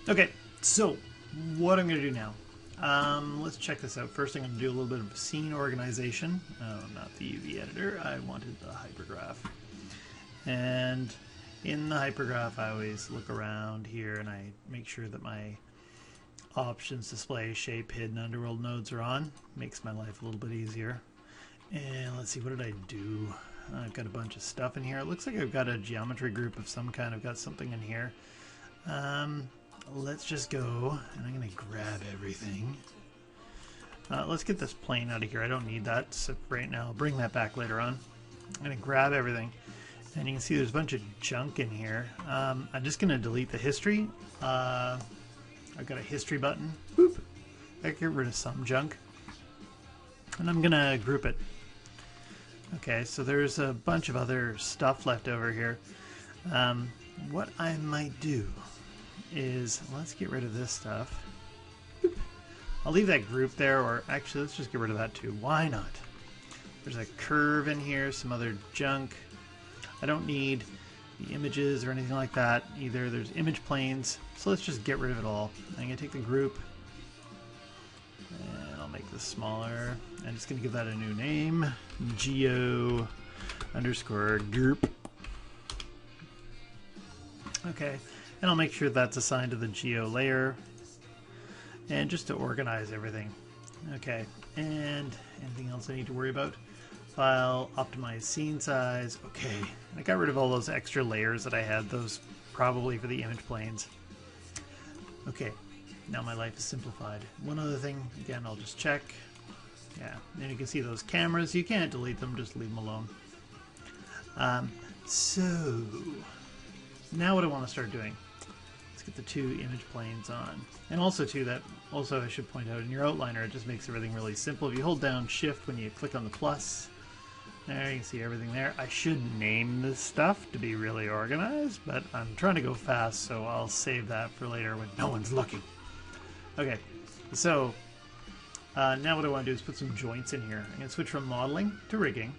Okay, so what I'm going to do now. Let's check this out. First, I'm going to do a little bit of scene organization. Oh, not the UV editor. I wanted the hypergraph. And in the hypergraph, I always look around here and I make sure that my options display, shape, hidden, underworld nodes are on. Makes my life a little bit easier. And let's see, what did I do? I've got a bunch of stuff in here. It looks like I've got a geometry group of some kind. I've got something in here. Let's just go, and I'm going to grab everything. Let's get this plane out of here. I don't need that so right now. I'll bring that back later on. I'm going to grab everything. And you can see there's a bunch of junk in here. I'm just going to delete the history. I've got a history button. Boop. I get rid of some junk. And I'm going to group it. Okay, so there's a bunch of other stuff left over here. What I might do is, let's get rid of this stuff. Boop. I'll leave that group there, or actually let's just get rid of that too. Why not? There's a curve in here, some other junk. I don't need the images or anything like that either. There's image planes, so let's just get rid of it all. I'm going to take the group, and I'll make this smaller. I'm just going to give that a new name, geo underscore group. Okay, and I'll make sure that's assigned to the geo layer, and just to organize everything. Okay, and anything else I need to worry about? File, optimize scene size. Okay, I got rid of all those extra layers that I had, those probably for the image planes. Okay, now my life is simplified. One other thing, again, I'll just check. Yeah, and you can see those cameras. You can't delete them, just leave them alone. So, now what I want to start doing. Let's get the two image planes on. And also too, that also I should point out, in your outliner it just makes everything really simple. If you hold down shift when you click on the plus, there you can see everything there. I should name this stuff to be really organized, but I'm trying to go fast, so I'll save that for later when no one's looking. Okay, so now what I want to do is put some joints in here. I'm going to switch from modeling to rigging,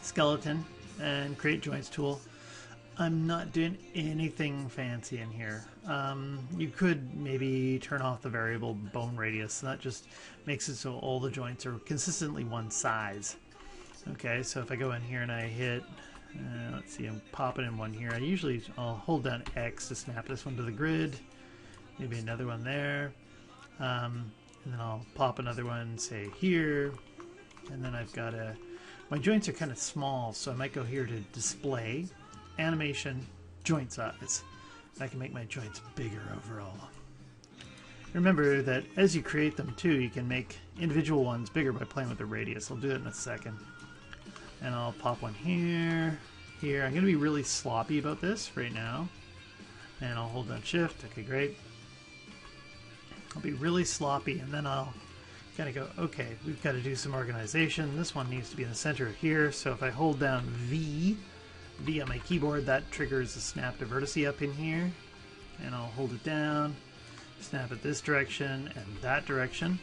skeleton, and create joints tool. I'm not doing anything fancy in here. You could maybe turn off the variable bone radius. That just makes it so all the joints are consistently one size. Okay, so if I go in here and I hit, let's see, I'm popping in one here. I'll hold down X to snap this one to the grid. Maybe another one there. And then I'll pop another one, say here. And then I've got my joints are kind of small, so I might go here to display. Animation, joint size. I can make my joints bigger overall. Remember that as you create them too, you can make individual ones bigger by playing with the radius. I'll do that in a second. And I'll pop one here, here. I'm going to be really sloppy about this right now. And I'll hold down shift. Okay, great. I'll be really sloppy, and then I'll kind of go, okay, we've got to do some organization. This one needs to be in the center here. So if I hold down V on my keyboard, that triggers a snap to vertice up in here, and I'll hold it down, snap it this direction and that direction.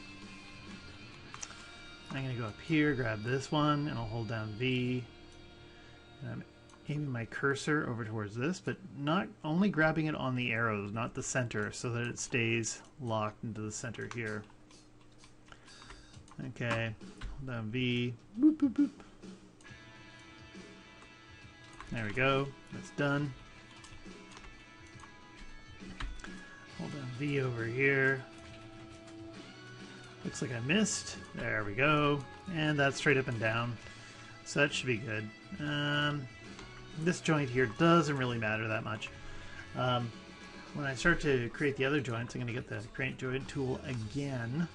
I'm going to go up here, grab this one, and I'll hold down V, and I'm aiming my cursor over towards this, but not only grabbing it on the arrows, not the center, so that it stays locked into the center here. Okay, hold down V, boop, boop, boop. There we go, that's done. Hold down V over here. Looks like I missed. There we go. And that's straight up and down. So that should be good. This joint here doesn't really matter that much. When I start to create the other joints, I'm going to get the create joint tool again.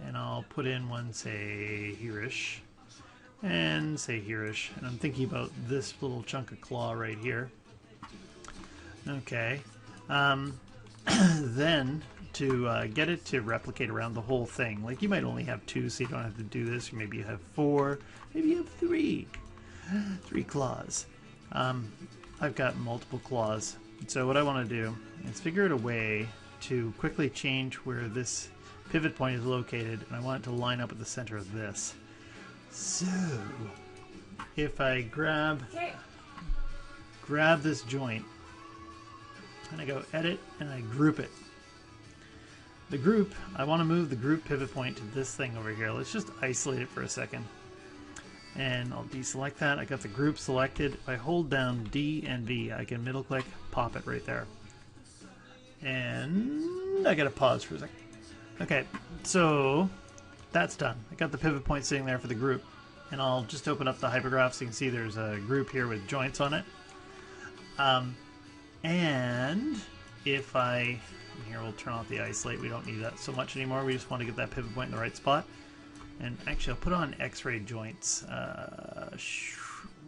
And I'll put in one, say, here-ish. And say here-ish. And I'm thinking about this little chunk of claw right here. Okay. Then to get it to replicate around the whole thing, like you might only have two, so you don't have to do this, or maybe you have four, maybe you have three claws. I've got multiple claws, so what I want to do is figure out a way to quickly change where this pivot point is located, and I want it to line up with the center of this. So if I grab this joint And I go edit and I group it. The group, I want to move the group pivot point to this thing over here. Let's just isolate it for a second. And I'll deselect that. I got the group selected. If I hold down D and V, I can middle click, pop it right there. And I gotta pause for a second. Okay, so that's done. I got the pivot point sitting there for the group. And I'll just open up the hypergraph so you can see there's a group here with joints on it. And if I, here we'll turn off the isolate, we don't need that so much anymore, we just want to get that pivot point in the right spot. And actually I'll put on X-ray joints,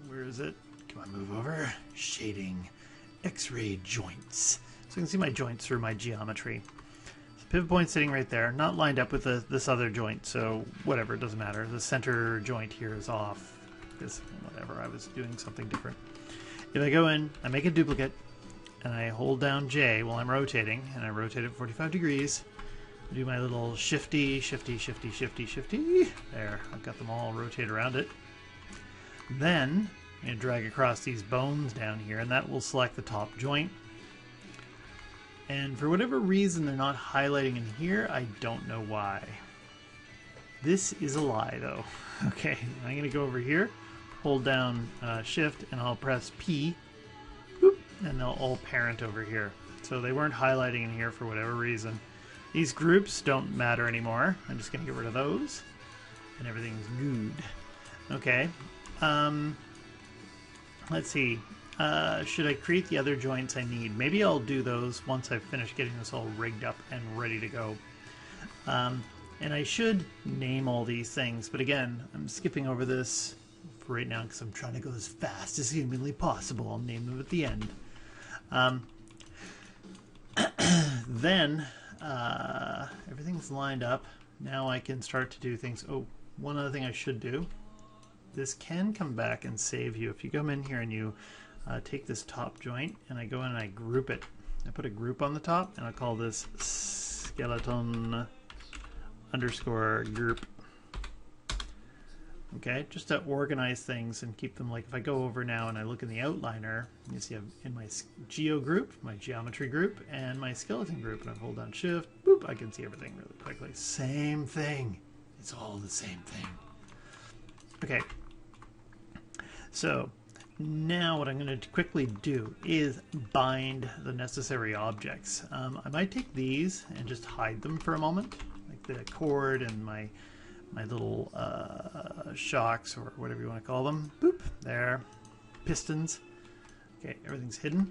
where is it? Come on, move over, shading, X-ray joints. So you can see my joints through my geometry. So pivot point sitting right there, not lined up with this other joint, so whatever, it doesn't matter. The center joint here is off, because whatever, I was doing something different. If I go in, I make a duplicate, and I hold down J while I'm rotating, and I rotate it 45 degrees. I do my little shifty, shifty, shifty, shifty, shifty. There, I've got them all rotate around it. Then, I'm going to drag across these bones down here, and that will select the top joint. And for whatever reason they're not highlighting in here, I don't know why. This is a lie, though. Okay, I'm going to go over here, hold down Shift, and I'll press P. Boop, and they'll all parent over here. So they weren't highlighting in here for whatever reason. These groups don't matter anymore. I'm just going to get rid of those. And everything's good. Okay. Let's see. Should I create the other joints I need? Maybe I'll do those once I've finished getting this all rigged up and ready to go. And I should name all these things. But again, I'm skipping over this for right now because I'm trying to go as fast as humanly possible. I'll name them at the end. Then everything's lined up. Now I can start to do things. Oh, one other thing I should do. This can come back and save you. If you come in here and you take this top joint and I go in and I group it. I put a group on the top and I call this skeleton underscore group. Okay, just to organize things and keep them, like if I go over now and I look in the outliner, you see I'm in my geo group, my geometry group, and my skeleton group, and I hold down Shift, boop, I can see everything really quickly. Same thing. It's all the same thing. Okay, so now what I'm going to quickly do is bind the necessary objects. I might take these and just hide them for a moment, like the cord and my little shocks, or whatever you want to call them. Boop, there. Pistons. Okay, everything's hidden.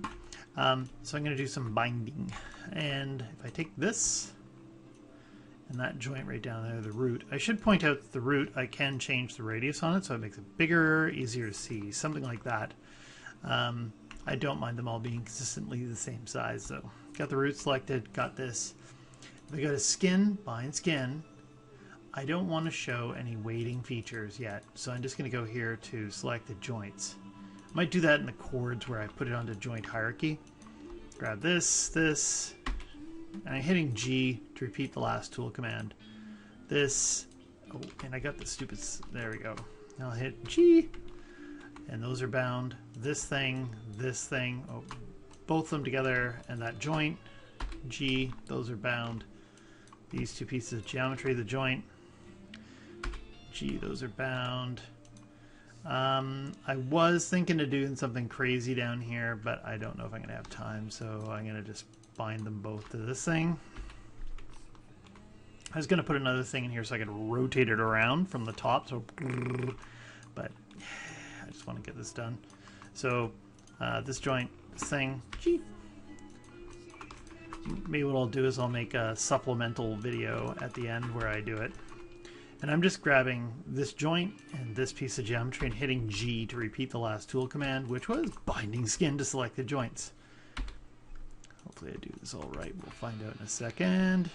So I'm going to do some binding. And if I take this, and that joint right down there, the root, I should point out that the root, I can change the radius on it, so it makes it bigger, easier to see, something like that. I don't mind them all being consistently the same size, though. Got the root selected, got this. If I go to skin, bind skin, I don't want to show any weighting features yet, so I'm just going to go here to select the joints. I might do that in the chords where I put it onto joint hierarchy. Grab this, and I'm hitting G to repeat the last tool command. This, oh, and I got the stupid, there we go. I'll hit G, and those are bound. This thing, oh, both of them together, and that joint, G, those are bound. These two pieces of geometry, the joint, G, those are bound. I was thinking of doing something crazy down here, but I don't know if I'm going to have time, so I'm going to just bind them both to this thing. I was going to put another thing in here so I could rotate it around from the top, so, but I just want to get this done. So this joint, this thing, G. Maybe what I'll do is I'll make a supplemental video at the end where I do it. And I'm just grabbing this joint and this piece of geometry and hitting G to repeat the last tool command, which was binding skin to select the joints. Hopefully I do this all right. We'll find out in a second.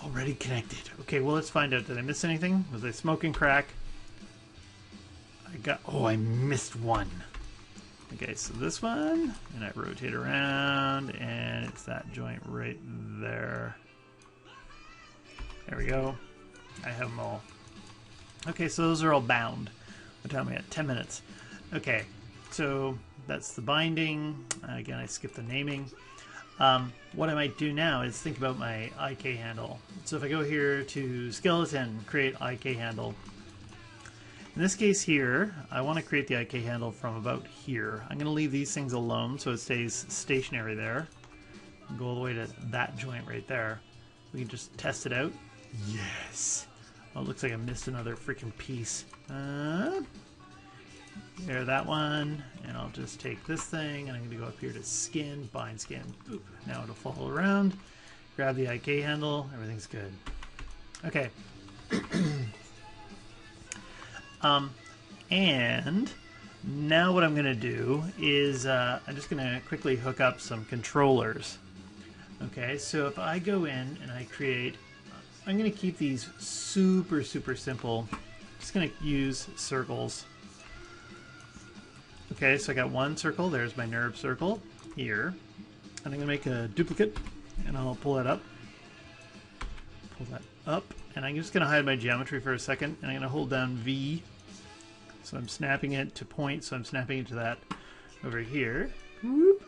Already connected. Okay, well, let's find out. Did I miss anything? Was I smoking crack? I missed one. Okay, so this one, and I rotate around, and it's that joint right there. There we go. I have them all. Okay, so those are all bound. What time are we at? 10 minutes. Okay, so that's the binding. Again, I skipped the naming. What I might do now is think about my IK handle. So if I go here to skeleton, create IK handle. In this case here, I want to create the IK handle from about here. I'm going to leave these things alone so it stays stationary there. Go all the way to that joint right there. We can just test it out. Yes! Oh, it looks like I missed another freaking piece. There, that one. And I'll just take this thing and I'm going to go up here to skin, bind skin. Oop. Now it'll follow around. Grab the IK handle. Everything's good. Okay. And now what I'm going to do is I'm just going to quickly hook up some controllers. Okay, so if I go in and I create, I'm going to keep these super simple. Just going to use circles. Okay, so I got one circle. There's my nerve circle here. And I'm going to make a duplicate and I'll pull that up. Pull that up. And I'm just going to hide my geometry for a second and I'm going to hold down V. So I'm snapping it to point, so I'm snapping it to that over here. Whoop.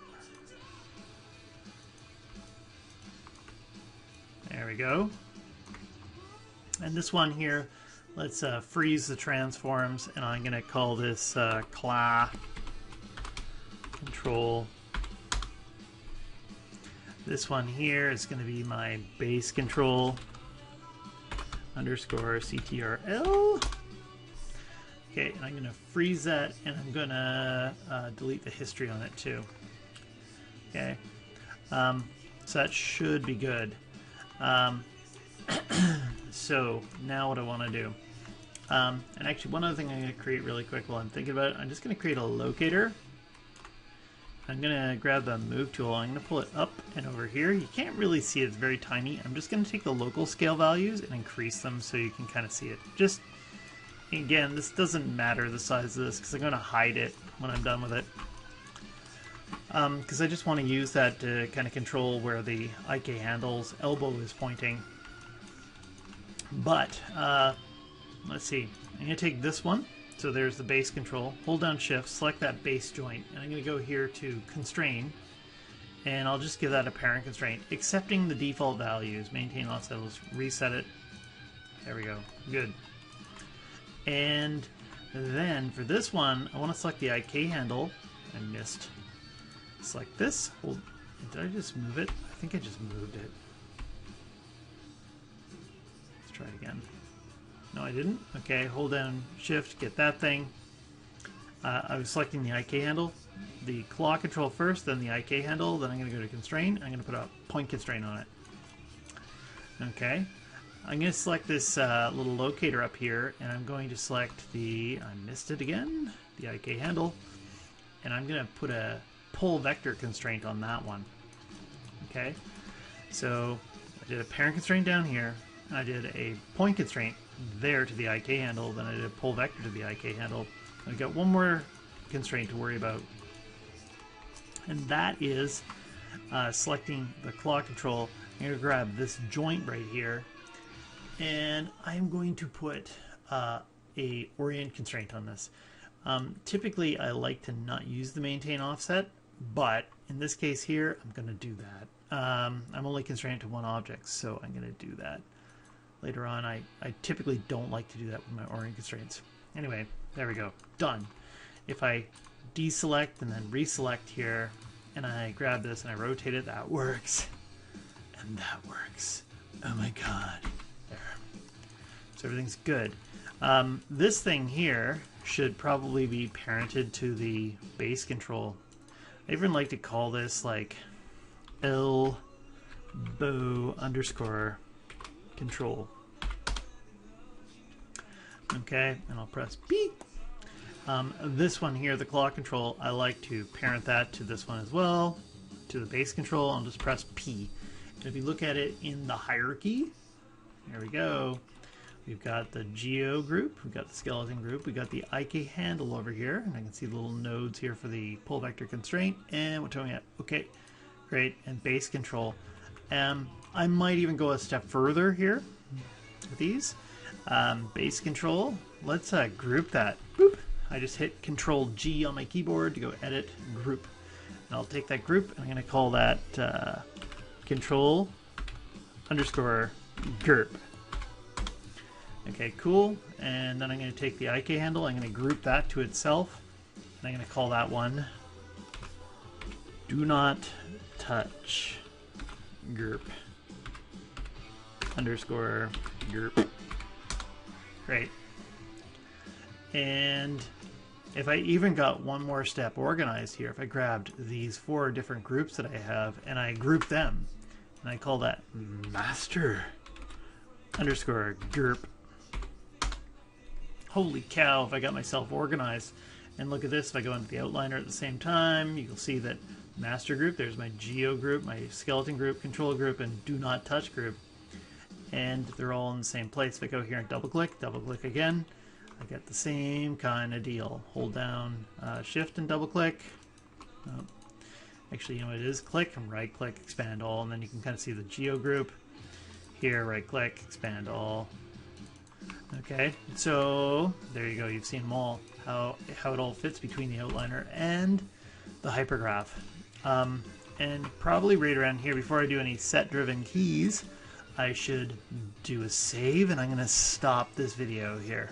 There we go. And this one here, let's freeze the transforms, and I'm going to call this claw control. This one here is going to be my base control underscore CTRL. Okay, and I'm going to freeze that, and I'm going to delete the history on it too. Okay, so that should be good. So now what I want to do, and actually one other thing I'm going to create really quick while I'm thinking about it, I'm just going to create a locator. I'm going to grab the move tool, I'm going to pull it up and over here. You can't really see it, it's very tiny. I'm just going to take the local scale values and increase them so you can kind of see it. Just again, this doesn't matter the size of this because I'm going to hide it when I'm done with it. Because I just want to use that to kind of control where the IK handle's elbow is pointing. But, let's see. I'm going to take this one. So there's the base control. Hold down shift, select that base joint. And I'm going to go here to constrain. And I'll just give that a parent constraint. Accepting the default values. Maintain offset. Let's reset it. There we go. Good. And then for this one, I want to select the IK handle. I missed. Select this. Hold. Did I just move it? I think I just moved it. Let's try it again. No, I didn't. Okay, hold down shift, get that thing. I was selecting the IK handle. The claw control first, then the IK handle. Then I'm going to go to constrain. I'm going to put a point constraint on it. Okay. I'm going to select this little locator up here, and I'm going to select the, I missed it again, the IK handle, and I'm going to put a pull vector constraint on that one. Okay, so I did a parent constraint down here, and I did a point constraint there to the IK handle, then I did a pull vector to the IK handle. I've got one more constraint to worry about, and that is selecting the claw control. I'm going to grab this joint right here, and I'm going to put a orient constraint on this. Typically I like to not use the maintain offset, but in this case here I'm going to do that. I'm only constrained to one object, so I'm going to do that. Later on I typically don't like to do that with my orient constraints. Anyway, there we go. Done. If I deselect and then reselect here, and I grab this and I rotate it, that works. And that works. Oh my god. There. So everything's good. This thing here should probably be parented to the base control. I even like to call this like elbow underscore control. Okay, and I'll press B. This one here, the claw control, I like to parent that to this one as well, to the base control. I'll just press P. And if you look at it in the hierarchy, there we go. We've got the Geo group, we've got the skeleton group, we've got the IK handle over here, and I can see the little nodes here for the pull vector constraint, and we're showing it. Okay, great, and base control. I might even go a step further here with these, Base control, let's group that. Boop. I just hit Control G on my keyboard to go edit group. And I'll take that group and I'm going to call that control underscore GURP. Okay, cool. And then I'm going to take the IK handle, I'm going to group that to itself, and I'm going to call that one do not touch GURP underscore GURP. Great. And if I even got one more step organized here, if I grabbed these 4 different groups that I have and I group them, and I call that master underscore GURP. Holy cow, if I got myself organized. And look at this, if I go into the outliner at the same time, you'll see that master group, there's my geo group, my skeleton group, control group, and do not touch group. And they're all in the same place. If I go here and double click again, I get the same kind of deal. Hold down shift and double click. Oh, actually, you know what it is? Click and right click, expand all, and then you can kind of see the geo group. Here, right click, expand all. Okay, so there you go. You've seen them all, how it all fits between the outliner and the hypergraph. And probably right around here, before I do any set-driven keys, I should do a save, and I'm going to stop this video here.